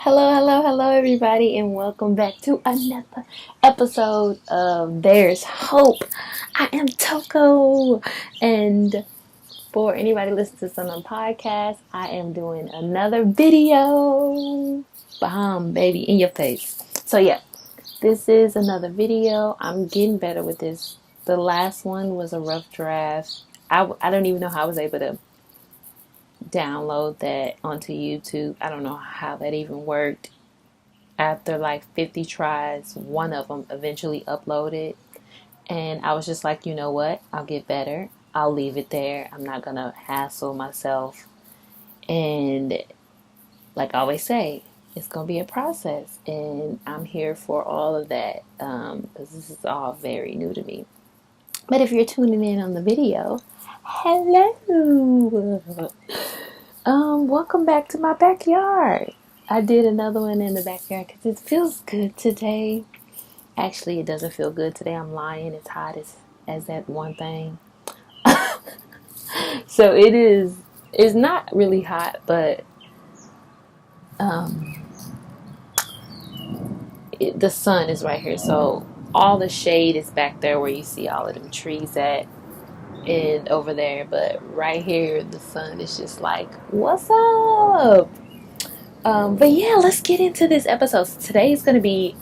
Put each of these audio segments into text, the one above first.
Hello, everybody, and welcome back to another episode of There's Hope. I am Toko, and for anybody listening to this on a podcast, I am doing another video. Bomb, baby, in your face. So, yeah, this is another video. I'm getting better with this. The last one was a rough draft. I don't even know how I was able to download that onto YouTube. I don't know how that even worked. After like 50 tries, one of them eventually uploaded. And I was just like, you know what? I'll get better. I'll leave it there. I'm not going to hassle myself. And like I always say, it's going to be a process. And I'm here for all of that because this is all very new to me. But if you're tuning in on the video, hello. Welcome back to my backyard. I did another one in the backyard because it feels good today. Actually, it doesn't feel good today. I'm lying. It's hot as that one thing. So it is. It's not really hot, but the sun is right here. So all the shade is back there where you see all of them trees at and over there. But right here, the sun is just like, what's up? But yeah, let's get into this episode. So today's gonna be,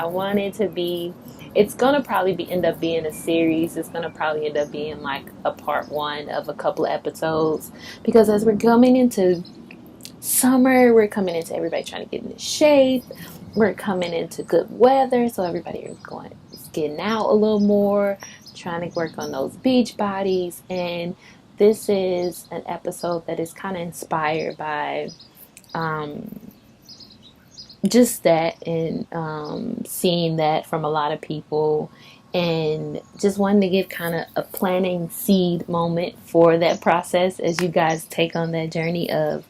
it's gonna probably end up being a series. It's gonna probably end up being like a part one of a couple of episodes because as we're coming into summer, we're coming into everybody trying to get into shape. We're coming into good weather, so everybody is getting out a little more, trying to work on those beach bodies. And this is an episode that is kind of inspired by just that and seeing that from a lot of people and just wanting to give kind of a planting seed moment for that process as you guys take on that journey of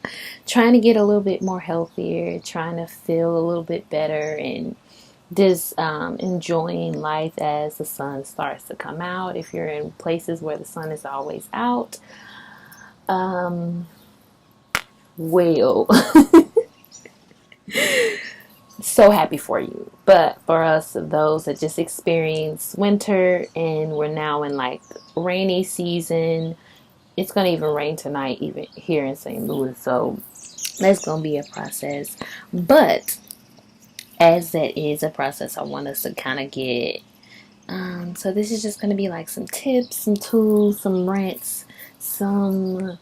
trying to get a little bit more healthier, trying to feel a little bit better, and just enjoying life as the sun starts to come out. If you're in places where the sun is always out, well so happy for you. But for us, those that just experienced winter and we're now in like rainy season, it's going to even rain tonight, even here in St. Louis. So that's going to be a process. But as that is a process, I want us to kind of get. So this is just going to be like some tips, some tools, some rants, some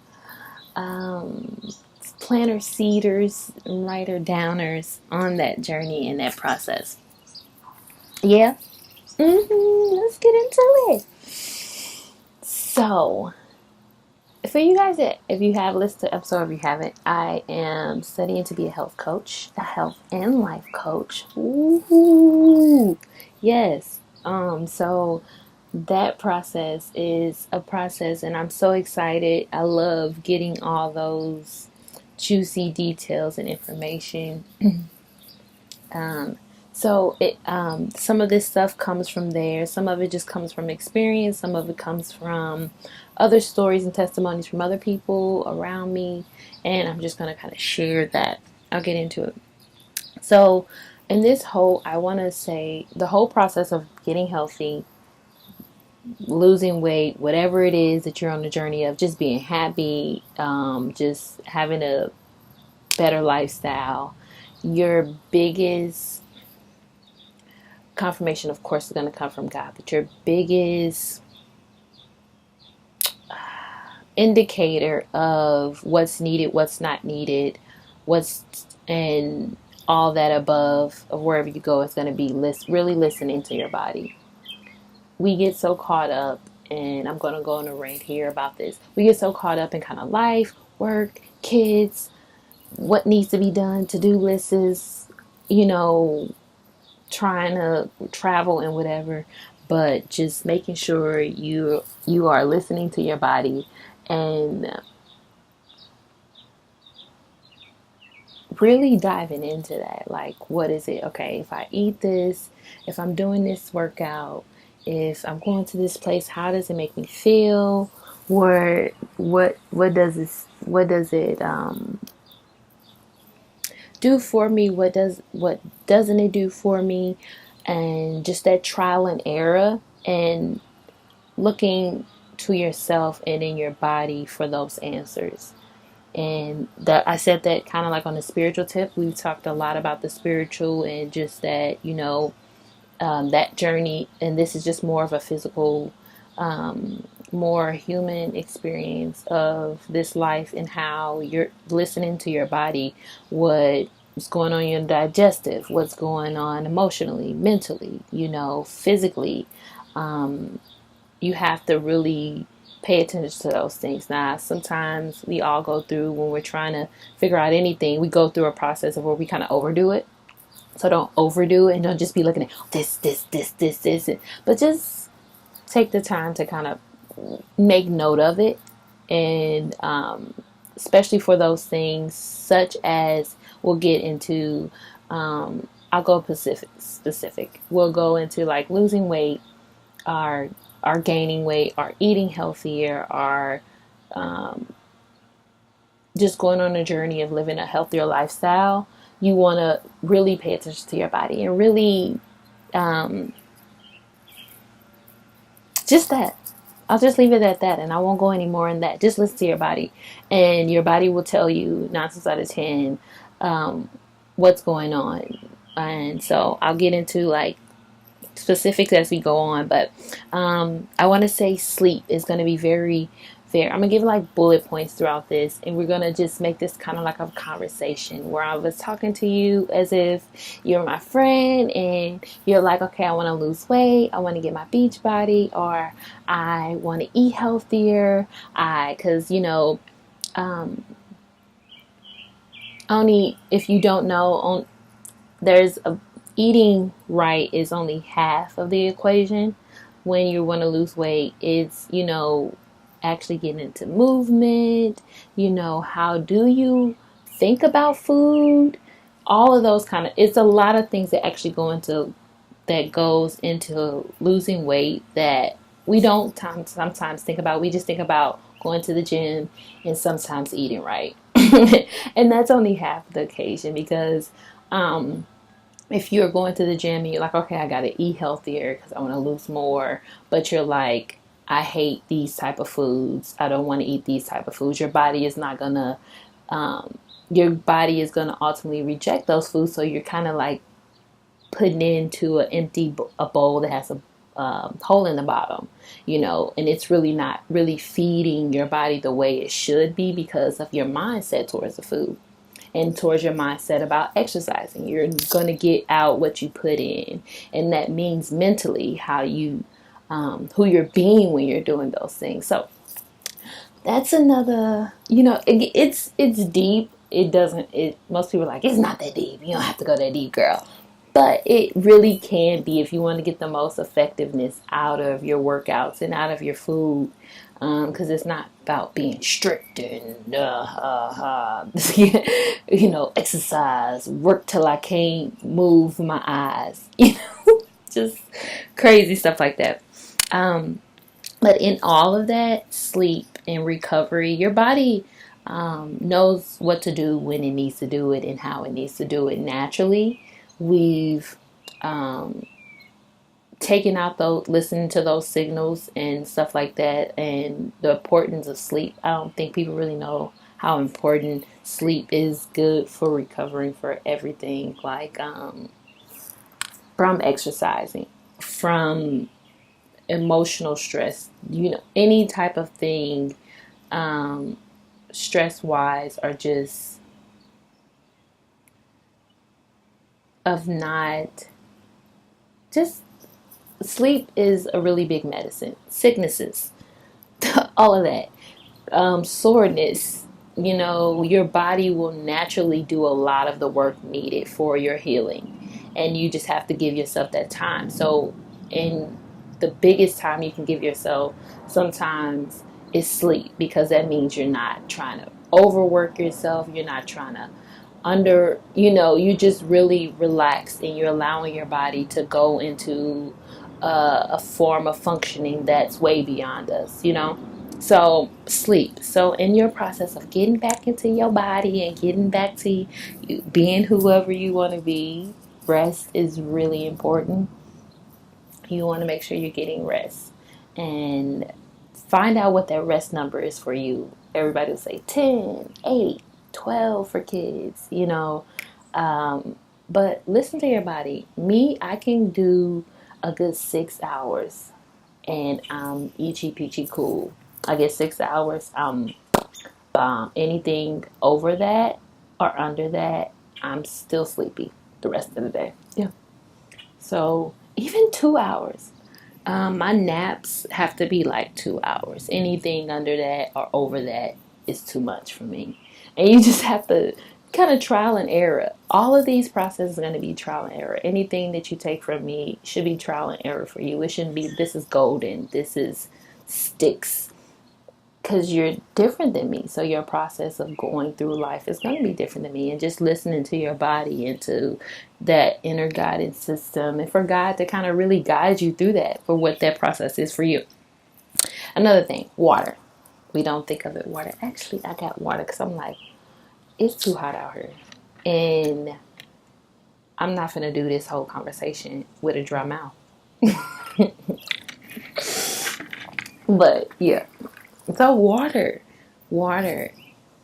planter seeders and writer downers on that journey and that process. Yeah. Let's get into it. So, for you guys, if you have listened to the episode, if you haven't, I am studying to be a health coach, a health and life coach. Ooh, yes. So that process is a process, and I'm so excited. I love getting all those juicy details and information. So some of this stuff comes from there. Some of it just comes from experience. Some of it comes from other stories and testimonies from other people around me. And I'm just going to kind of share that. I'll get into it. So in this I want to say the whole process of getting healthy, losing weight, whatever it is that you're on the journey of, just being happy, just having a better lifestyle, your biggest confirmation, of course, is going to come from God, but your biggest indicator of what's needed, what's not needed, and all that above of wherever you go is going to be really listening to your body. We get so caught up, and I'm going to go on a rant here about this. We get so caught up in kind of life, work, kids, what needs to be done, to-do lists, trying to travel and whatever, but just making sure you are listening to your body and really diving into that. Like, what is it? Okay, if I eat this, if I'm doing this workout, if I'm going to this place, how does it make me feel? What does it do for me, what doesn't it do for me, and just that trial and error, and looking to yourself and in your body for those answers. And that, I said that kind of like on the spiritual tip. We've talked a lot about the spiritual and just that, that journey. And this is just more of a physical, more human experience of this life and how you're listening to your body, what's going on in your digestive, what's going on emotionally, mentally, physically. You have to really pay attention to those things. Now, sometimes we all go through, when we're trying to figure out anything, we go through a process of where we kind of overdo it. So don't overdo it, and don't just be looking at this, but just take the time to kind of make note of it. And especially for those things such as, we'll get into, I'll go specific. We'll go into like losing weight, our gaining weight, our eating healthier, our just going on a journey of living a healthier lifestyle. You want to really pay attention to your body and really just that. I'll just leave it at that, and I won't go any more in that. Just listen to your body, and your body will tell you 9 times out of 10 what's going on. And so I'll get into like specifics as we go on, but I want to say sleep is going to be very fair. I'm going to give like bullet points throughout this, and we're going to just make this kind of like a conversation where I was talking to you as if you're my friend and you're like, okay, I want to lose weight, I want to get my beach body, or I want to eat healthier. Because only, if you don't know, there's a eating right is only half of the equation. When you want to lose weight, it's, actually getting into movement. How do you think about food? All of those it's a lot of things that actually that goes into losing weight that we don't sometimes think about. We just think about going to the gym and sometimes eating right. And that's only half the occasion, because if you're going to the gym and you're like, okay, I got to eat healthier because I want to lose more, but you're like, I hate these type of foods, I don't want to eat these type of foods, your body is not going to, your body is going to ultimately reject those foods. So you're kind of like putting into a bowl that has a hole in the bottom, and it's really not really feeding your body the way it should be because of your mindset towards the food. And towards your mindset about exercising, you're going to get out what you put in. And that means mentally how you, who you're being when you're doing those things. So that's another, it's deep. Most people are like, it's not that deep. You don't have to go that deep, girl. But it really can be if you want to get the most effectiveness out of your workouts and out of your food. Because it's not about being strict and exercise, work till I can't move my eyes, just crazy stuff like that. But in all of that, sleep and recovery, your body knows what to do when it needs to do it and how it needs to do it naturally. We've taking out those, listening to those signals and stuff like that, and the importance of sleep. I don't think people really know how important sleep is good for recovering for everything, like from exercising, from emotional stress, any type of thing, stress wise, or just of not just sleep is a really big medicine. Sicknesses, all of that, soreness, your body will naturally do a lot of the work needed for your healing, and you just have to give yourself that time. So, in the biggest time you can give yourself sometimes is sleep, because that means you're not trying to overwork yourself, you're not trying to you just really relax, and you're allowing your body to go into a form of functioning that's way beyond us, So sleep. So in your process of getting back into your body and getting back to you, being whoever you want to be, rest is really important. You want to make sure you're getting rest and find out what that rest number is for you. Everybody will say 10, 8, 12 for kids, um, but listen to your body. Me, I can do a good 6 hours and I'm itchy peachy cool. I get 6 hours. Anything over that or under that, I'm still sleepy the rest of the day. Yeah. So even 2 hours. My naps have to be like 2 hours. Anything under that or over that is too much for me. And you just have to kind of trial and error. All of these processes are going to be trial and error. Anything that you take from me should be trial and error for you. It shouldn't be, this is golden, this is sticks, because you're different than me. So your process of going through life is going to be different than me. And just listening to your body and to that inner guidance system, and for God to kind of really guide you through that, for what that process is for you. Another thing, water. We don't think of it, water. Actually, I got water because I'm like, it's too hot out here. And I'm not going to do this whole conversation with a dry mouth. But yeah. So water.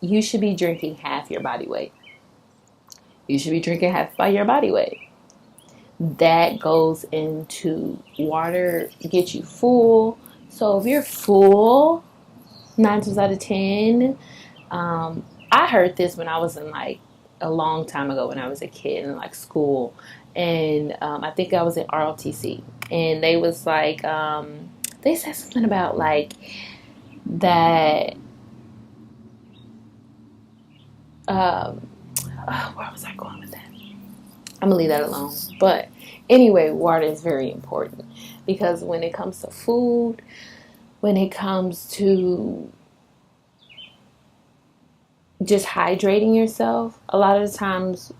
You should be drinking half your body weight. You should be drinking half by your body weight. That goes into water, get you full. So if you're full, 9 times out of 10, I heard this when I was in like a long time ago when I was a kid in like school. And I think I was in ROTC. And they was like, they said something about like that. Where was I going with that? I'm gonna leave that alone. But anyway, water is very important because when it comes to food, when it comes to just hydrating yourself, a lot of the times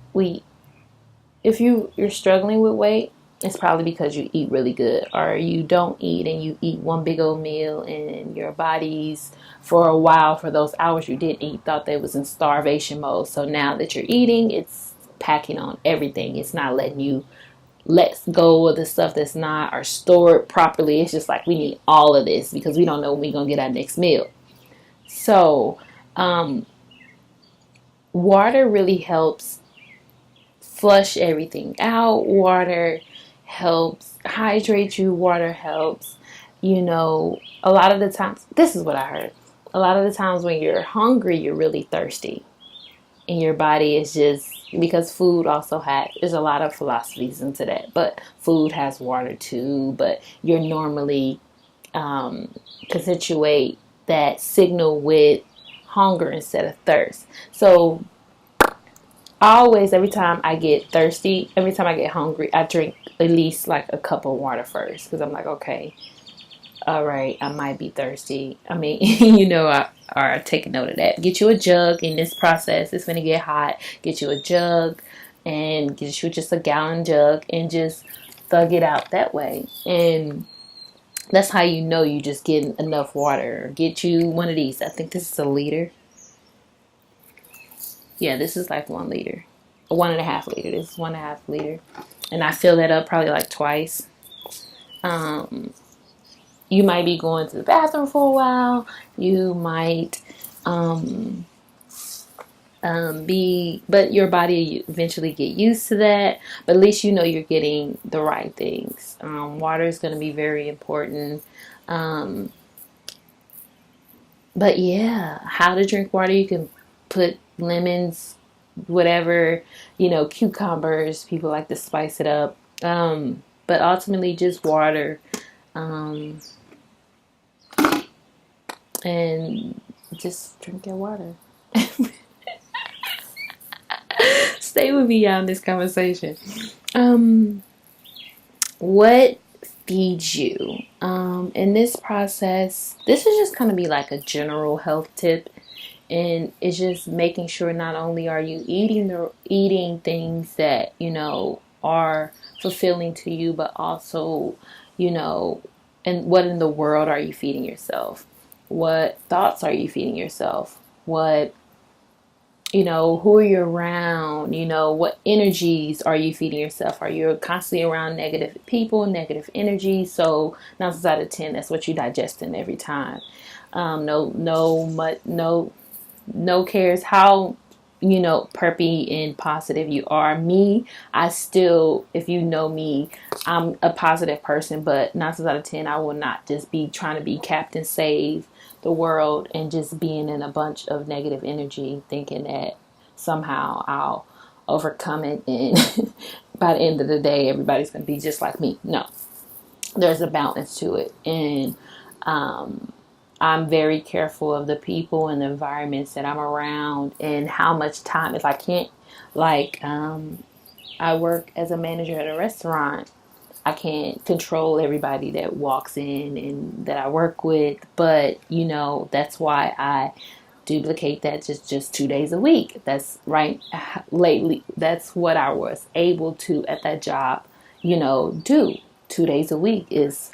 if you're struggling with weight, it's probably because you eat really good, or you don't eat and you eat one big old meal, and your body's, for a while, for those hours you didn't eat, thought they was in starvation mode. So now that you're eating, it's packing on everything. It's not letting you let go of the stuff that's not, or store it properly. It's just like, we need all of this because we don't know when we're going to get our next meal. So water really helps flush everything out. Water helps hydrate you. Water helps, a lot of the times, this is what I heard. A lot of the times when you're hungry, you're really thirsty. And your body is just, because food also there's a lot of philosophies into that, but food has water too, but you're normally constitute that signal with hunger instead of thirst. So always, every time I get thirsty, every time I get hungry, I drink at least like a cup of water first, because I'm like, okay, all right, I might be thirsty. I mean, I take a note of that. Get you a jug in this process. It's going to get hot. Get you a jug and get you just a gallon jug and just thug it out that way. And that's how you know you just getting enough water. Get you one of these. I think this is a liter. Yeah, this is like 1 liter. 1.5 liter. This is 1.5 liter. And I fill that up probably like twice. You might be going to the bathroom for a while. You might but your body eventually get used to that. But at least you know you're getting the right things. Water is going to be very important. But yeah, how to drink water. You can put lemons, whatever, cucumbers. People like to spice it up. But ultimately just water. And just drink your water. Stay with me on this conversation. What feeds you? In this process, this is just going to be like a general health tip. And it's just making sure not only are you eating things that, are fulfilling to you, but also, and what in the world are you feeding yourself? What thoughts are you feeding yourself? What, who are you around? What energies are you feeding yourself? Are you constantly around negative people, negative energy? So 9 times out of 10, that's what you're digesting every time. No cares how, perpy and positive you are. Me, I still, if you know me, I'm a positive person, but 9 times out of 10, I will not just be trying to be Captain Save the world and just being in a bunch of negative energy, thinking that somehow I'll overcome it. And by the end of the day, everybody's going to be just like me. No, there's a balance to it. And, I'm very careful of the people and the environments that I'm around and how much time, if I can't, like, I work as a manager at a restaurant. I can't control everybody that walks in and that I work with, but that's why I duplicate that just 2 days a week. That's right. Lately, that's what I was able to at that job, do 2 days a week is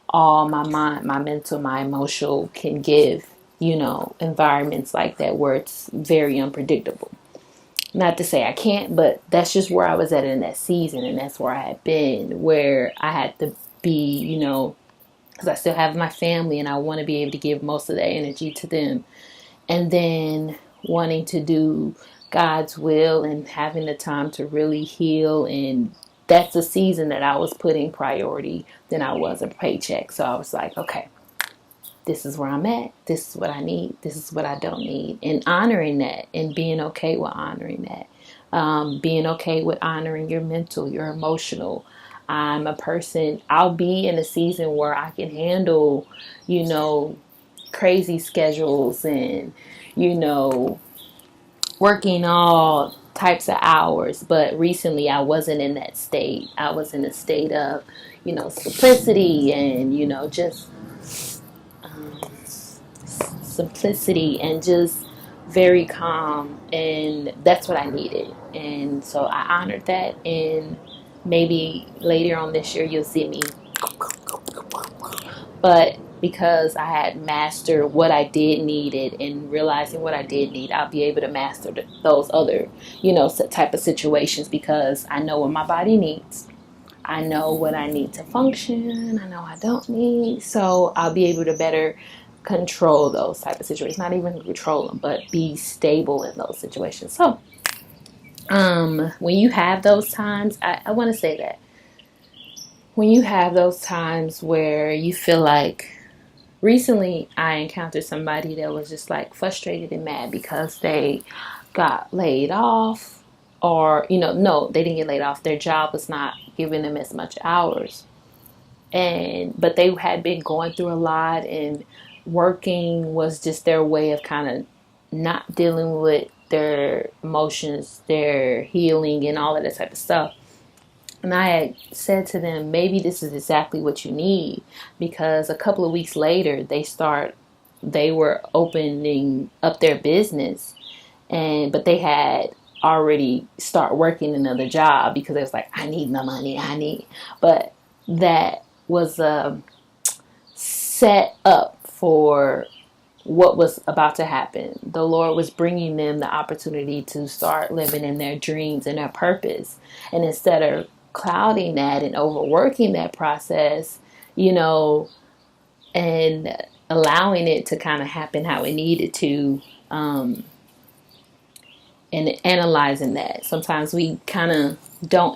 all my mind, my mental, my emotional can give, environments like that where it's very unpredictable. Not to say I can't, but that's just where I was at in that season, and that's where I had been, where I had to be, because I still have my family and I want to be able to give most of that energy to them. And then wanting to do God's will and having the time to really heal. And that's a season that I was putting priority than I was a paycheck. So I was like, okay, this is where I'm at. This is what I need. This is what I don't need. And honoring that and being okay with honoring that. Being okay with honoring your mental, your emotional. I'm a person, I'll be in a season where I can handle, crazy schedules and, working all types of hours. But recently I wasn't in that state. I was in a state of, simplicity and, just simplicity and just very calm. And that's what I needed. And so I honored that. And maybe later on this year, you'll see me. But because I had mastered what I did needed and realizing what I did need, I'll be able to master those other, type of situations because I know what my body needs. I know what I need to function. I know I don't need. So I'll be able to better control those type of situations. Not even control them, but be stable in those situations. So when you have those times, I want to say that when you have those times where you feel like, recently I encountered somebody that was just like frustrated and mad because they got laid off, or no, they didn't get laid off, their job was not giving them as much hours, but they had been going through a lot, and working was just their way of kind of not dealing with their emotions, their healing and all of that type of stuff. And I had said to them, maybe this is exactly what you need, because a couple of weeks later, they were opening up their business, but they had already start working another job because it was like, I need the money, but that was set up for what was about to happen. The Lord was bringing them the opportunity to start living in their dreams and their purpose. And instead of clouding that and overworking that process, and allowing it to kind of happen how it needed to, and analyzing that. Sometimes we kind of don't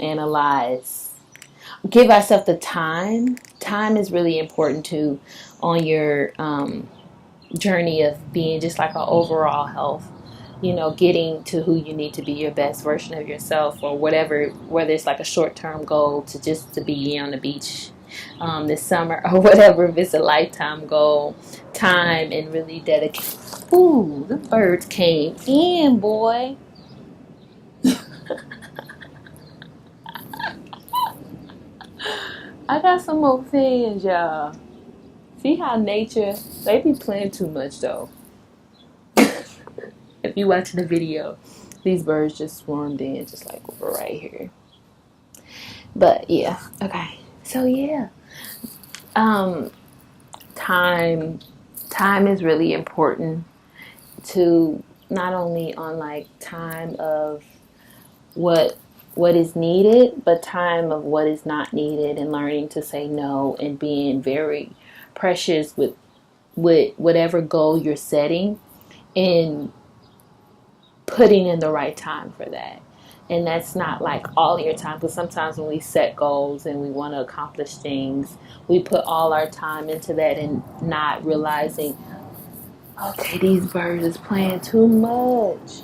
give ourselves the time. Time is really important too on your journey of being just like an overall health, getting to who you need to be, your best version of yourself, or whatever, whether it's like a short-term goal to be on the beach this summer, or whatever, if it's a lifetime goal, time and really dedicate. Ooh, the birds came in, boy. I got some more fans, y'all. See how nature, they be playing too much though. If you watch the video, these birds just swarmed in, just like over right here. But yeah, okay. So yeah, time time is really important to not only on like time of what what is needed, but time of what is not needed, and learning to say no and being very precious with whatever goal you're setting and putting in the right time for that. And that's not like all your time, because sometimes when we set goals and we want to accomplish things, we put all our time into that and not realizing, okay, these birds is playing too much.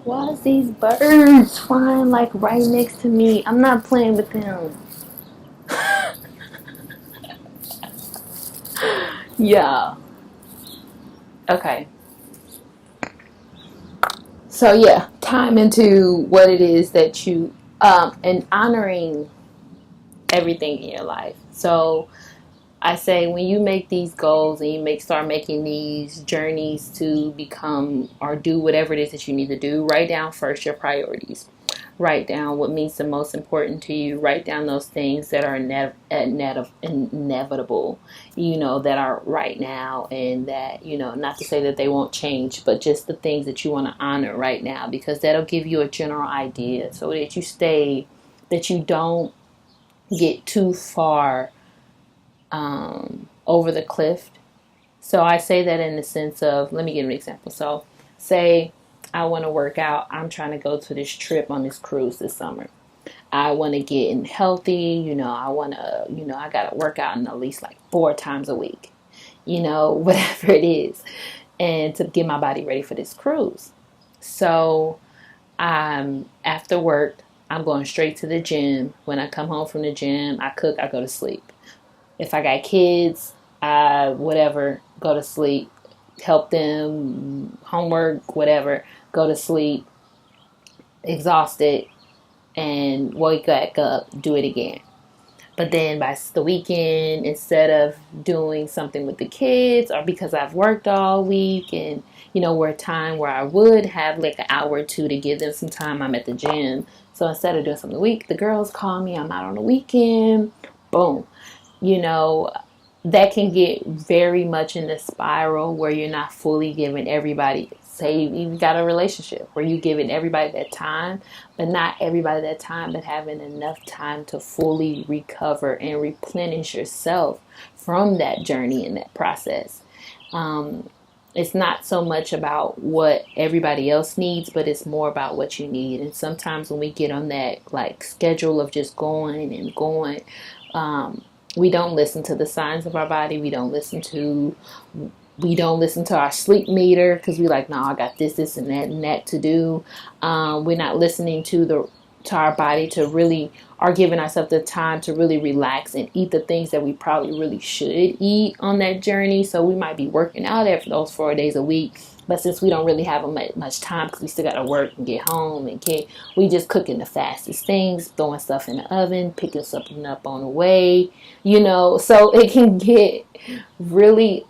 Why is these birds flying like right next to me? I'm not playing with them. Yeah. Okay. So yeah, time into what it is that you and honoring everything in your life. So I say when you make these goals and you start making these journeys to become or do whatever it is that you need to do, write down first your priorities. Write down what means the most important to you. Write down those things that are inevitable, that are right now, and that, not to say that they won't change, but just the things that you want to honor right now, because that'll give you a general idea so that you don't get too far over the cliff. So I say that in the sense of, let me give an example. So say I want to work out. I'm trying to go to this trip on this cruise this summer. I want to get in healthy. I want to, I got to work out in at least like 4 times a week, whatever it is, and to get my body ready for this cruise. So after work, I'm going straight to the gym. When I come home from the gym, I cook, I go to sleep. If I got kids, whatever, go to sleep, help them, homework, whatever, go to sleep, exhausted, and wake back up, do it again. But then by the weekend, instead of doing something with the kids, or because I've worked all week and, we're a time where I would have like an hour or two to give them some time, I'm at the gym. So instead of doing something a week, the girls call me, I'm out on the weekend, boom. That can get very much in the spiral where you're not fully giving everybody, say you've got a relationship where you're giving everybody that time, but not everybody that time, but having enough time to fully recover and replenish yourself from that journey and that process. It's not so much about what everybody else needs, but it's more about what you need. And sometimes when we get on that like schedule of just going and going, we don't listen to the signs of our body. We don't listen to our sleep meter, because we like, no, I got this and that to do. We're not listening to our body to really, or giving ourselves the time to really relax and eat the things that we probably really should eat on that journey. So we might be working out after those 4 days a week, but since we don't really have much time, because we still got to work and get home and we just cooking the fastest things, throwing stuff in the oven, picking something up on the way, so it can get really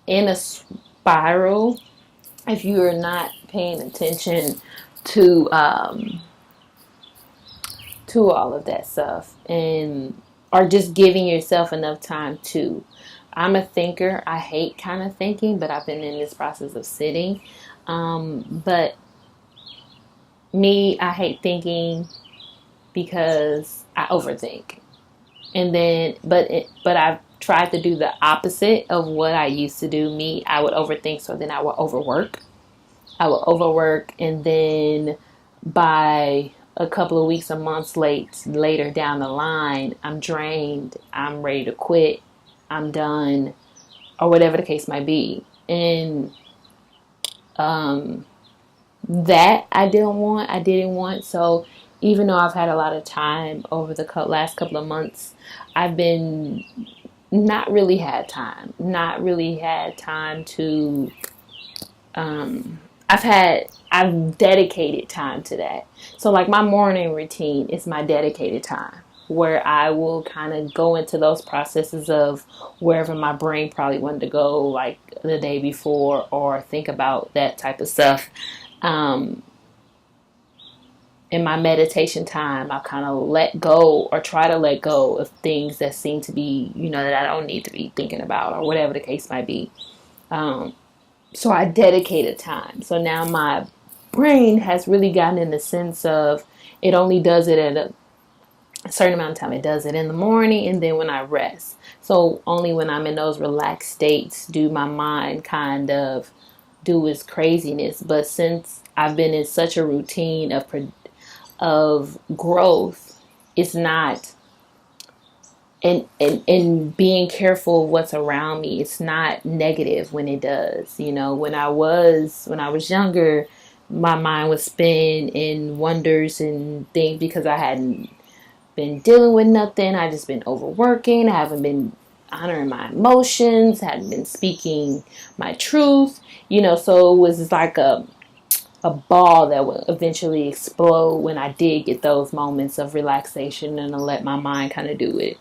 in a spiral if you are not paying attention to all of that stuff, and or just giving yourself enough time to. I'm a thinker. I hate kind of thinking, but I've been in this process of sitting. But me, I hate thinking because I overthink. And then, but I've tried to do the opposite of what I used to do. Me, I would overthink, so then I would overwork. And then by a couple of weeks or months later down the line, I'm drained, I'm ready to quit, I'm done, or whatever the case might be. And that I didn't want. So even though I've had a lot of time over the last couple of months, I've been not really had time to I've dedicated time to that. So like my morning routine is my dedicated time, where I will kind of go into those processes of wherever my brain probably wanted to go like the day before, or think about that type of stuff. And in my meditation time, I kind of let go or try to let go of things that seem to be, that I don't need to be thinking about or whatever the case might be. So I dedicated time. So now my brain has really gotten in the sense of it only does it at a certain amount of time. It does it in the morning and then when I rest. So only when I'm in those relaxed states do my mind kind of do its craziness. But since I've been in such a routine of growth, it's not, and being careful of what's around me, it's not negative when it does. When I was younger, my mind would spin in wonders and things because I hadn't been dealing with nothing. I just been overworking. I haven't been honoring my emotions, hadn't been speaking my truth, so it was like a ball that would eventually explode when I did get those moments of relaxation and to let my mind kind of do it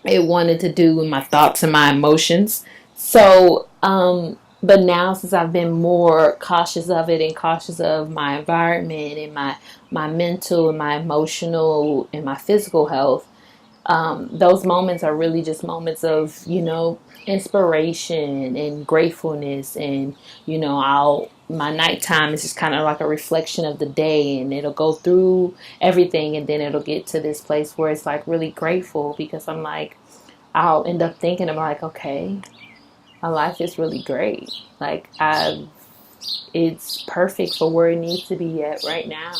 wanted to do with my thoughts and my emotions. So, but now since I've been more cautious of it and cautious of my environment and my mental and my emotional and my physical health, those moments are really just moments of, inspiration and gratefulness. And, my nighttime is just kind of like a reflection of the day, and it'll go through everything. And then it'll get to this place where it's like really grateful because I'm like, I'll end up thinking, I'm like, okay, my life is really great. Like it's perfect for where it needs to be at right now.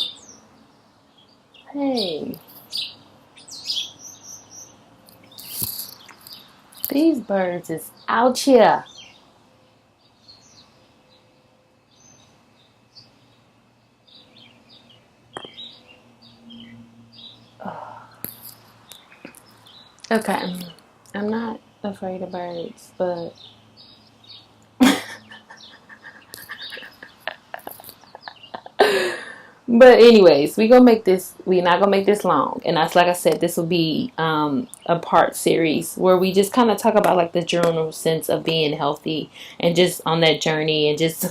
Hey. These birds is out here. Okay. I'm not afraid of birds, but anyways, we're not gonna make this long. And that's, like I said, this will be a part series where we just kind of talk about like the general sense of being healthy and just on that journey and just